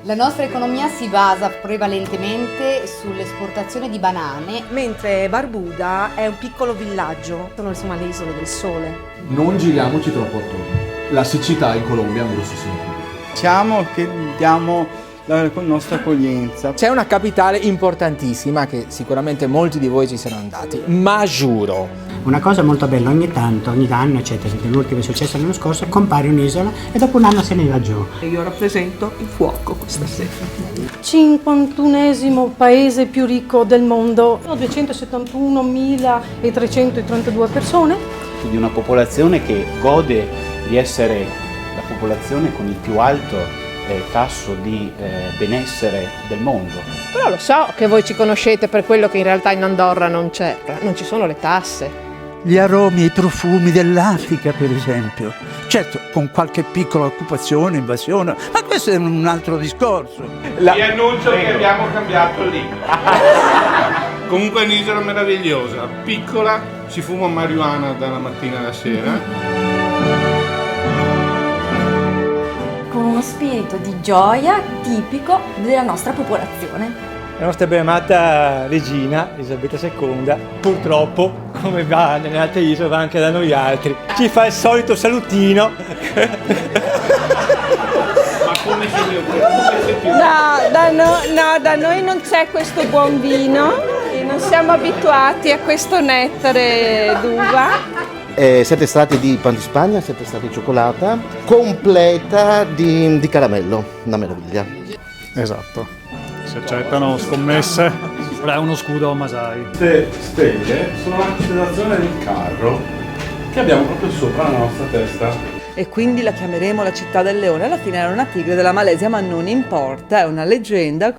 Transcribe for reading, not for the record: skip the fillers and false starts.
La nostra economia si basa prevalentemente sull'esportazione di banane, mentre Barbuda è un piccolo villaggio, sono insomma le isole del sole. Non giriamoci troppo attorno. La siccità in Colombia è un grossissimo problema. Diciamo che diamo la nostra accoglienza. C'è una capitale importantissima che sicuramente molti di voi ci saranno andati, Majuro. Una cosa molto bella, ogni anno, eccetera, l'ultimo è successo l'anno scorso, compare un'isola e dopo un anno se ne va giù. Io rappresento il fuoco questa sera. 51esimo paese più ricco del mondo, 271.332 persone. Di una popolazione che gode di essere la popolazione con il più alto tasso di benessere del mondo. Però lo so che voi ci conoscete per quello che in realtà in Andorra non c'è, non ci sono le tasse. Gli aromi e i profumi dell'Africa, per esempio. Certo, con qualche piccola occupazione, invasione, ma questo è un altro discorso. Vi annuncio che abbiamo cambiato il libro. Comunque è un'isola meravigliosa, piccola, si fuma marijuana dalla mattina alla sera. Con uno spirito di gioia tipico della nostra popolazione. La nostra beamata regina, Elisabetta II, purtroppo, come va nelle altre isole, va anche da noi altri. Ci fa il solito salutino. Ma come si più? No, da noi non c'è questo buon vino, non siamo abituati a questo nettare d'uva. 7 strati di pan di Spagna, 7 strati di cioccolata, completa di caramello, una meraviglia. Esatto. Si accettano scommesse, è uno scudo Masai. Queste stelle sono la costellazione del carro che abbiamo proprio sopra la nostra testa. E quindi la chiameremo la città del leone, alla fine era una tigre della Malesia, ma non importa, è una leggenda.